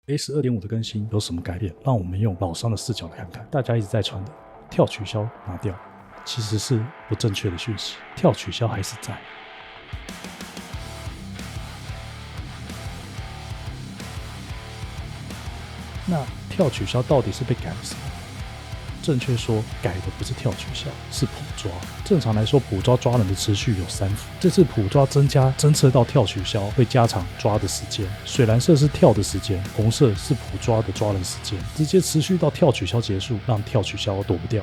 S2.5 的更新有什么改变？让我们用老商的视角来看看。大家一直在传的跳取消拿掉，其实是不正确的讯息，跳取消还是在。那跳取消到底是被改了什么？正确说，改的不是跳取消，是捕抓。正常来说，捕抓抓人的持续有3伏，这次捕抓增加侦测到跳取消，会加长抓的时间。水蓝色是跳的时间，红色是捕抓的抓人时间，直接持续到跳取消结束，让跳取消躲不掉。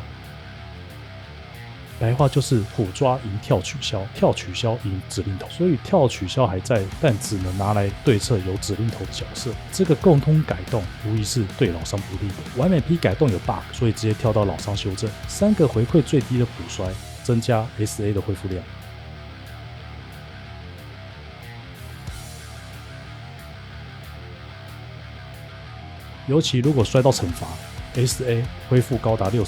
白话就是捕抓赢跳取消，跳取消赢指令头，所以跳取消还在，但只能拿来对策有指令头的角色。这个共通改动无疑是对老商不利的。完美批改动有 bug， 所以直接跳到老商修正。3个回馈最低的补衰，增加 SA 的恢复量。尤其如果摔到惩罚 ，SA 恢复高达60%。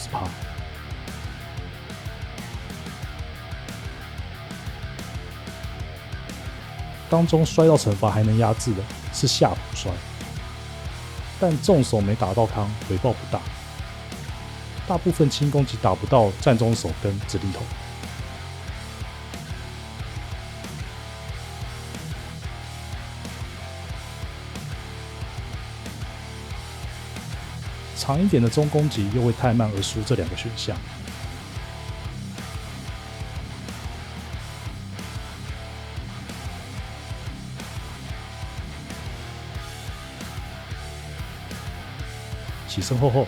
当中摔到惩罚还能压制的是下补摔，但重手没打到康，回报不大。大部分轻攻击打不到站中手跟指令头。长一点的中攻击又会太慢而输这2个选项。起身后，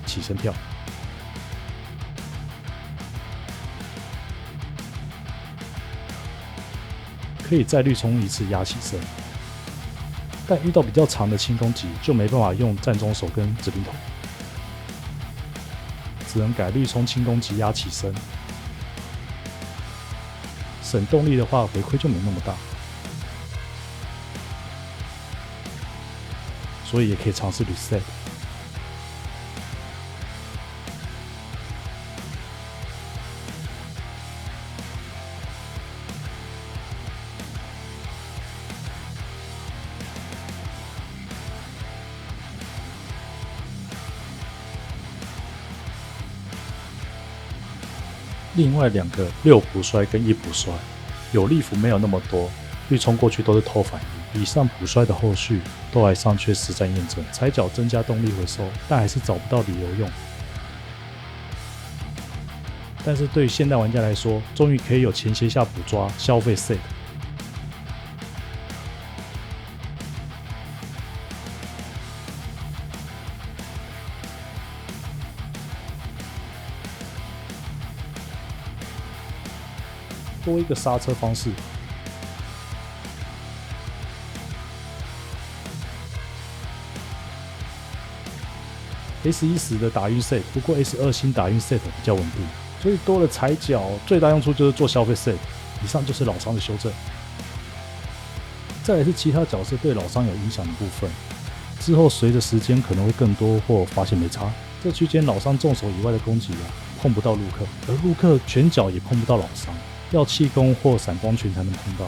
起身跳，可以再绿冲一次压起身，但遇到比较长的轻攻击就没办法用站中手跟指令头，只能改绿冲轻攻击压起身。省动力的话，回馈就没那么大，所以也可以尝试 reset。另外2个6补摔跟1补摔，有力符没有那么多，绿冲过去都是偷反应。以上补摔的后续都还尚缺实战验证，踩脚增加动力回收，但还是找不到理由用。但是对于现代玩家来说，终于可以有前斜下捕抓消费 set。多一个刹车方式。S1 时的打晕 set， 不过 S2 新打晕 set 比较稳定，所以多了踩脚，最大用处就是做消费 set。以上就是老商的修正。再来是其他角色对老商有影响的部分，之后随着时间可能会更多或发现没差。这区间老商重手以外的攻击碰不到陆克，而陆克拳脚也碰不到老商。要气功或闪光拳才能碰到。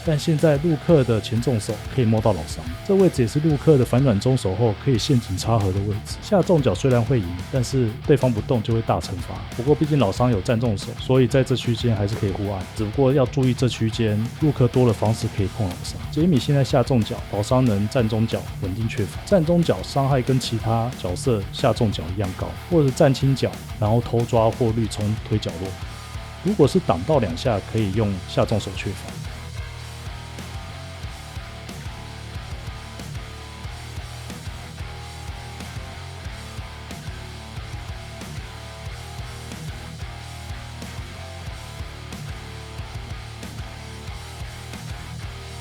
但现在陆克的前重手可以摸到老伤，这位置也是陆克的反转中手后可以陷阱插合的位置。下重脚虽然会赢，但是对方不动就会大惩罚。不过毕竟老伤有站重手，所以在这区间还是可以互按，只不过要注意这区间陆克多的方式可以碰老伤。杰米现在下重脚，老伤能站中脚稳定缺乏，站中脚伤害跟其他角色下重脚一样高，或者站轻脚然后偷抓或绿冲推角落。如果是挡到2下，可以用下重手缺乏。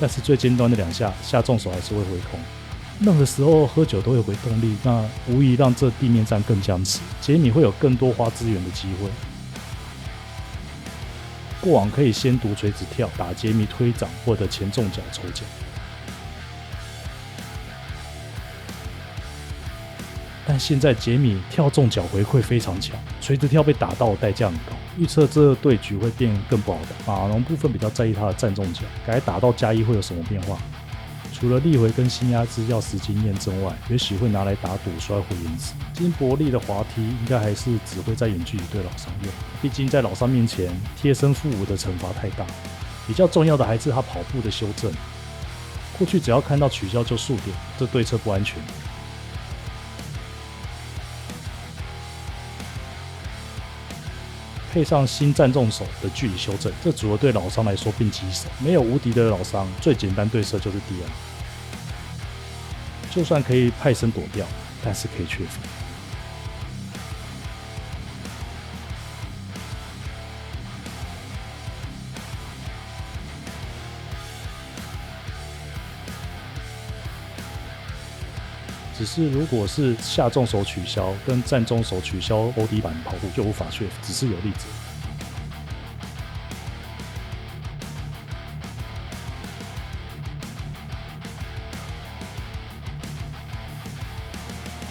但是最尖端的2下下重手还是会回空，任何时候喝酒都有回动力，那无疑让这地面战更僵持，杰米会有更多花资源的机会。过往可以先读垂直跳打杰米推掌或者前重脚抽脚，但现在杰米跳中脚回馈非常强，垂直跳被打到的代价很高，预测这对局会变更不好打。马龙部分比较在意他的站中脚，改打到加1会有什么变化？除了力回跟新压制要实经验证外，也许会拿来打躲摔或延迟。金伯利的滑梯应该还是只会在远距离对老伤用，毕竟在老伤面前贴身负5的惩罚太大。比较重要的还是他跑步的修正，过去只要看到取消就速点，这对策不安全。配上新站中手的距离修正，这组合对老伤来说并棘手。没有无敌的老伤，最简单对策就是 DR， 就算可以派身躲掉，但是可以缺分。只是如果是下重手取消跟站中手取消 OD 版跑步就无法确定，只是有例子。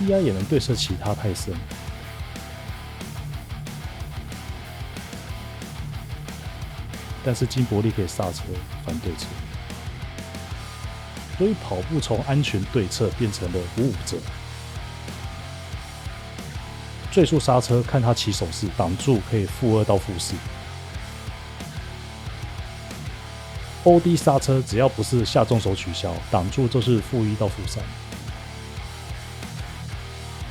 DR 也能对射其他派生，但是金伯利可以刹车反对侧。所以跑步从安全对策变成了5-5折，最速刹车看他起手势，挡住可以-2到-4。OD 刹车只要不是下重手取消，挡住就是-1到-3。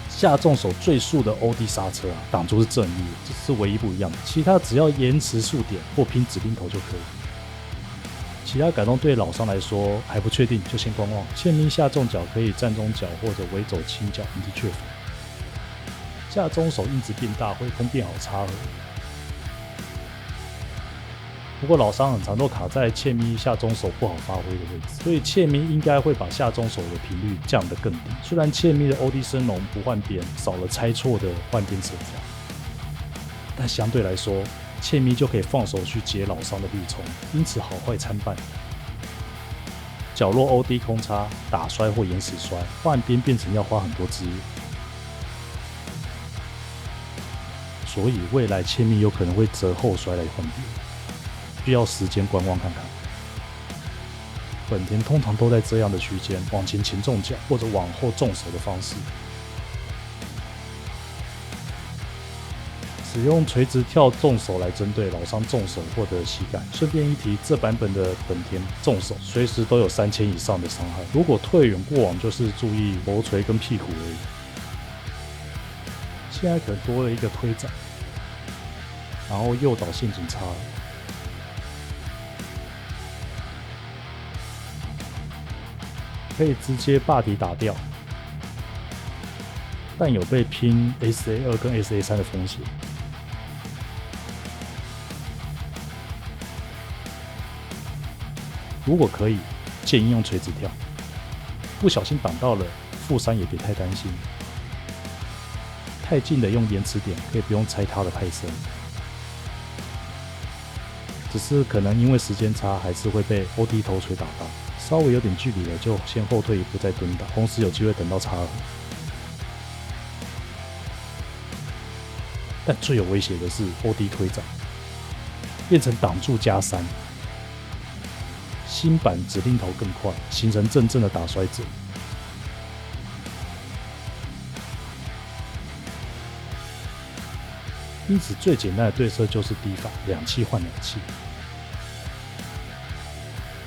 下重手最速的 OD 刹车挡住是正1，这是唯一不一样的，其他只要延迟速点或拼指令头就可以。其他改动对老伤来说还不确定，就先观望。欠咪下重脚可以站中脚或者围走轻脚，的确否。下中手印子变大，挥空变好插合。不过老伤很常都卡在欠咪下中手不好发挥的位置，所以欠咪应该会把下中手的频率降得更低。虽然欠咪的 OD 升龙不换边，少了猜错的换边惩罚，但相对来说，欠咪就可以放手去接老伤的绿冲，因此好坏参半。角落 OD 空插、打摔或延迟摔，换边变成要花很多资源，所以未来欠咪有可能会择后摔来换边，需要时间观望看看。本田通常都在这样的区间往前前重脚或者往后重手的方式。使用垂直跳重手来针对老伤重手或者膝盖。顺便一提，这版本的本田重手随时都有3000以上的伤害，如果退远过往就是注意头锤跟屁股而已。现在可能多了一个推掌，然后诱导陷阱插，可以直接霸底打掉，但有被拼 SA2 跟 SA3 的风险。如果可以，建议用垂直跳，不小心挡到了-3也别太担心。太近的用延迟点可以不用猜他的派生，只是可能因为时间差还是会被 OD 头锤打到，稍微有点距离了就先后退一步再蹲打，同时有机会等到插合。但最有威胁的是 OD 推掌，变成挡住+3，新版指令头更快，形成真正的打摔者。因此最简单的对策就是低法2气换2气。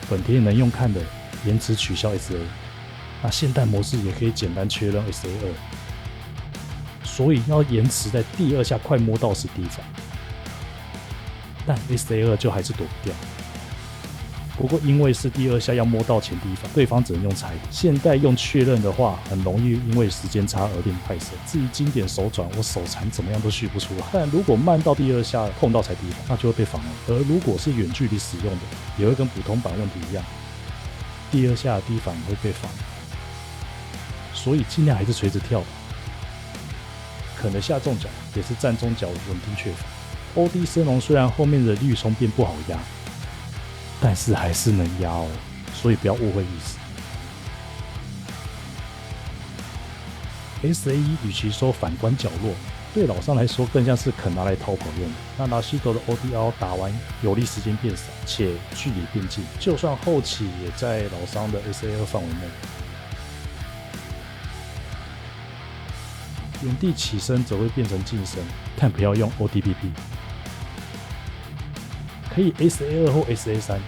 本田也能用看的延迟取消 SA， 那现代模式也可以简单确认 SA2， 所以要延迟在第2下快摸到时低法，但 SA2 就还是躲不掉。不过因为是第2下要摸到前低法，对方只能用猜的。现代用确认的话，很容易因为时间差而变派生。至于经典手转或手残怎么样都续不出来。但如果慢到第2下碰到才低法，那就会被防了。而如果是远距离使用的，也会跟普通版问题一样，第2下的低法会被防。所以尽量还是垂直跳吧。可能下重脚也是站中脚稳定确法。OD 升龙虽然后面的绿冲变不好压，但是还是能压哦，所以不要误会意思。SAE 与其说反观角落，对老伤来说更像是肯拿来逃跑用的。那拉希德的 ODR 打完有利时间变少，且距离变近，就算后期也在老伤的 SA2 范围内。原地起身则会变成近身，但不要用 ODPP。可以 SA2 或 SA3，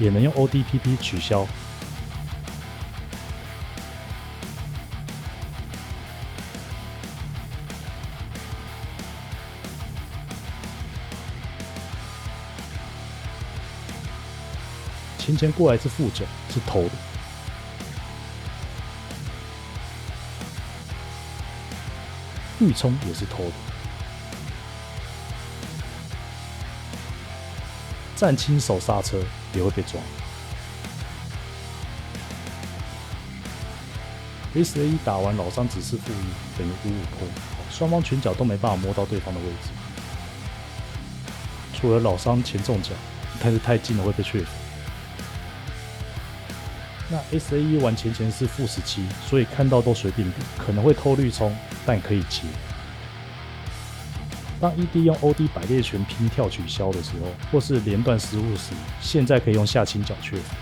也能用 ODPP 取消。前过来是负9，是偷的。预冲也是偷的。站轻手刹车也会被抓。SAE 打完老伤只是负1，等于55%，双方拳脚都没办法摸到对方的位置。除了老伤前中脚，但是太近了会被确服。那 SAE 玩前是负17，所以看到都随便比，可能会偷绿冲，但可以接。当 ED 用 OD 百裂拳拼跳取消的时候，或是连段失误时，现在可以用下倾角确服。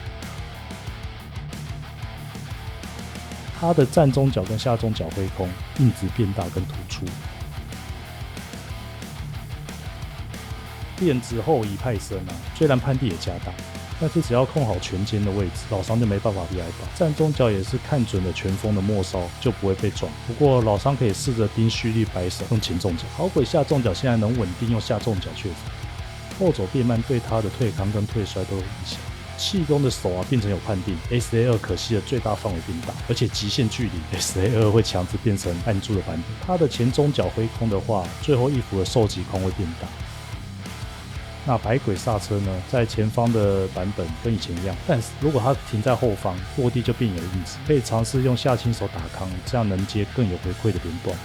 他的站中脚跟下中脚挥空，印子变大跟突出。垫子后移派生虽然攀地也加大。但是只要控好拳肩的位置，老伤就没办法 VI 把。站中脚也是看准了拳锋的末梢，就不会被撞。不过老伤可以试着盯蓄力摆手，用前中脚。好鬼下中脚现在能稳定用下中脚确服。后走变慢对他的退康跟退摔都有影响。气功的手变成有判定 ，SA2 可惜的最大范围变大，而且极限距离 SA2 会强制变成按住的版本。他的前中脚挥空的话，最后一幅的受击空会变大。那百鬼刹车呢，在前方的版本跟以前一样，但是如果它停在后方，落地就变有印子，可以尝试用下轻手打康，这样能接更有回馈的连段。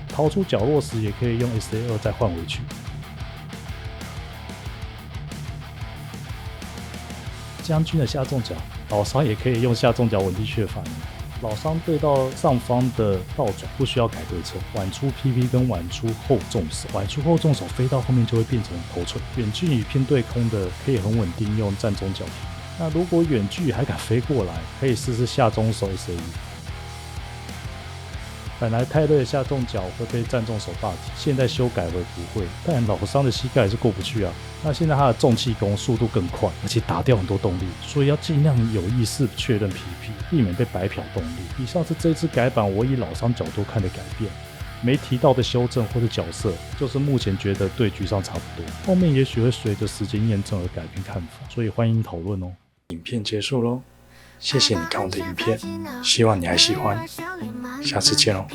逃出角落时，也可以用 SA2 再换回去。将军的下重脚，老伤也可以用下重脚稳定确反。老伤对到上方的倒转不需要改对侧，晚出 PP 跟晚出后重手，晚出后重手飞到后面就会变成头锤。远距离偏对空的可以很稳定用站中脚踢。那如果远距离还敢飞过来，可以试试下中手 SAE。本来太累的下重脚会被站中手大体，现在修改为不会，但老伤的膝盖还是过不去啊。那现在他的重气功速度更快，而且打掉很多动力，所以要尽量有意识确认 PP， 避免被白嫖动力。以上是这一次改版我以老伤角度看的改变，没提到的修正或者角色，就是目前觉得对局上差不多，后面也许会随着时间验证而改变看法，所以欢迎讨论哦。影片结束咯，谢谢你看我的影片，希望你还喜欢，下次见哦。